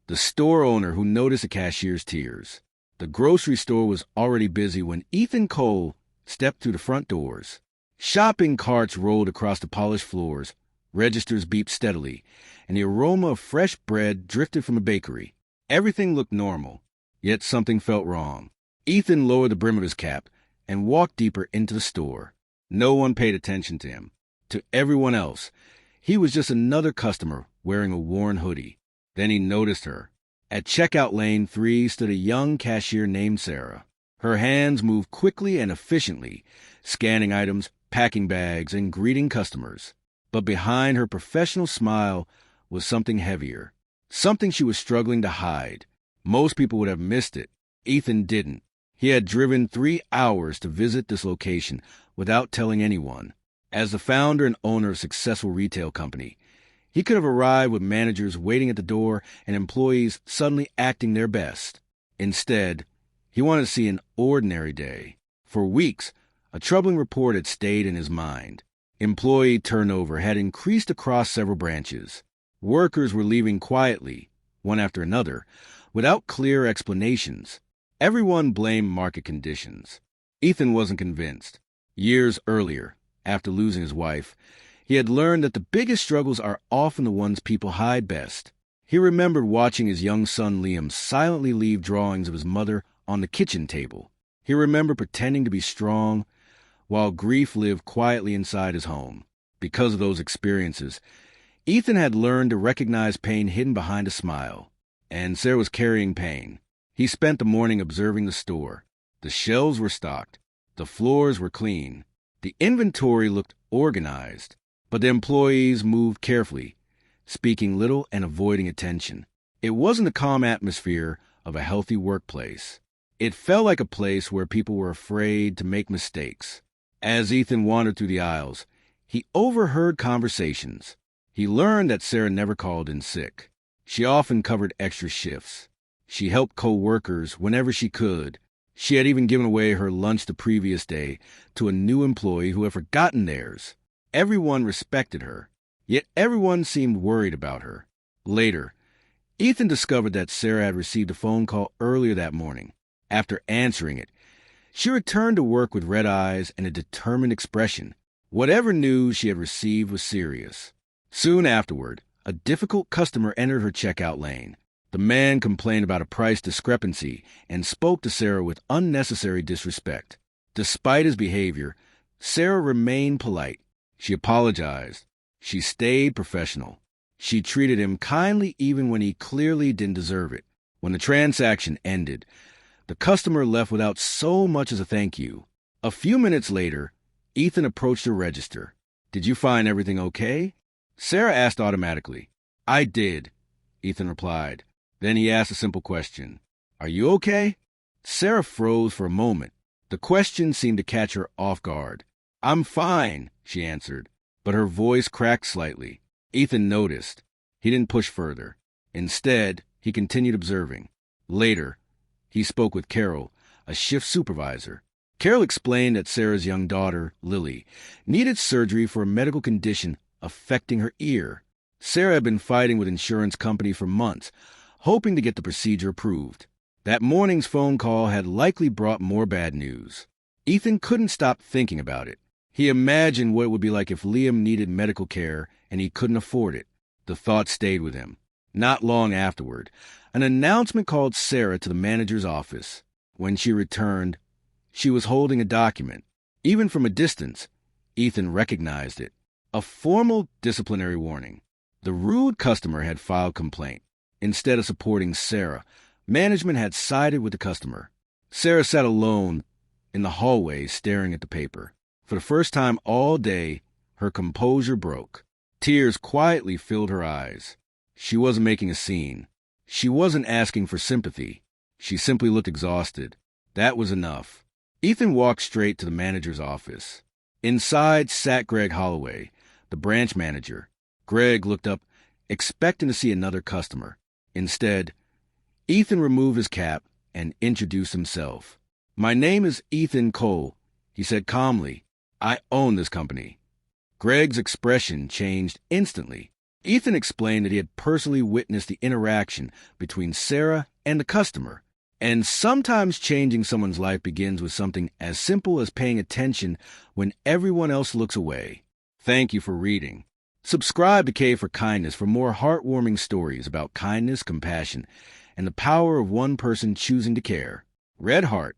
the store owner who noticed the cashier's tears. The grocery store was already busy when Ethan Cole stepped through the front doors. Shopping carts rolled across the polished floors, registers beeped steadily, and the aroma of fresh bread drifted from a bakery. Everything looked normal, yet something felt wrong. Ethan lowered the brim of his cap and walked deeper into the store. No one paid attention to him. To everyone else, he was just another customer wearing a worn hoodie. Then he noticed her. At checkout lane 3 stood a young cashier named Sarah. Her hands moved quickly and efficiently, scanning items, packing bags, and greeting customers. But behind her professional smile was something heavier, something she was struggling to hide. Most people would have missed it. Ethan didn't. He had driven 3 hours to visit this location without telling anyone. As the founder and owner of a successful retail company, he could have arrived with managers waiting at the door and employees suddenly acting their best. Instead, he wanted to see an ordinary day. For weeks, a troubling report had stayed in his mind. Employee turnover had increased across several branches. Workers were leaving quietly, one after another, without clear explanations. Everyone blamed market conditions. Ethan wasn't convinced. Years earlier, after losing his wife, he had learned that the biggest struggles are often the ones people hide best. He remembered watching his young son Liam silently leave drawings of his mother on the kitchen table. He remembered pretending to be strong while grief lived quietly inside his home. Because of those experiences, Ethan had learned to recognize pain hidden behind a smile. And Sarah was carrying pain. He spent the morning observing the store. The shelves were stocked. The floors were clean. The inventory looked organized. But the employees moved carefully, speaking little and avoiding attention. It wasn't the calm atmosphere of a healthy workplace. It felt like a place where people were afraid to make mistakes. As Ethan wandered through the aisles, he overheard conversations. He learned that Sarah never called in sick. She often covered extra shifts. She helped co-workers whenever she could. She had even given away her lunch the previous day to a new employee who had forgotten theirs. Everyone respected her, yet everyone seemed worried about her. Later, Ethan discovered that Sarah had received a phone call earlier that morning. After answering it, she returned to work with red eyes and a determined expression. Whatever news she had received was serious. Soon afterward, a difficult customer entered her checkout lane. The man complained about a price discrepancy and spoke to Sarah with unnecessary disrespect. Despite his behavior, Sarah remained polite. She apologized. She stayed professional. She treated him kindly even when he clearly didn't deserve it. When the transaction ended, the customer left without so much as a thank you. A few minutes later, Ethan approached the register. "Did you find everything okay?" Sarah asked automatically. "I did," Ethan replied. Then he asked a simple question. "Are you okay?" Sarah froze for a moment. The question seemed to catch her off guard. "I'm fine," she answered, but her voice cracked slightly. Ethan noticed. He didn't push further. Instead, he continued observing. Later, he spoke with Carol, a shift supervisor. Carol explained that Sarah's young daughter, Lily, needed surgery for a medical condition affecting her ear. Sarah had been fighting with insurance company for months, hoping to get the procedure approved. That morning's phone call had likely brought more bad news. Ethan couldn't stop thinking about it. He imagined what it would be like if Liam needed medical care and he couldn't afford it. The thought stayed with him. Not long afterward, an announcement called Sarah to the manager's office. When she returned, she was holding a document. Even from a distance, Ethan recognized it. A formal disciplinary warning. The rude customer had filed complaint. Instead of supporting Sarah, management had sided with the customer. Sarah sat alone in the hallway staring at the paper. For the first time all day, her composure broke. Tears quietly filled her eyes. She wasn't making a scene. She wasn't asking for sympathy. She simply looked exhausted. That was enough. Ethan walked straight to the manager's office. Inside sat Greg Holloway, the branch manager. Greg looked up, expecting to see another customer. Instead, Ethan removed his cap and introduced himself. "My name is Ethan Cole," he said calmly. "I own this company." Greg's expression changed instantly. Ethan explained that he had personally witnessed the interaction between Sarah and the customer. And sometimes changing someone's life begins with something as simple as paying attention when everyone else looks away. Thank you for reading. Subscribe to K for Kindness for more heartwarming stories about kindness, compassion, and the power of one person choosing to care. Red Heart.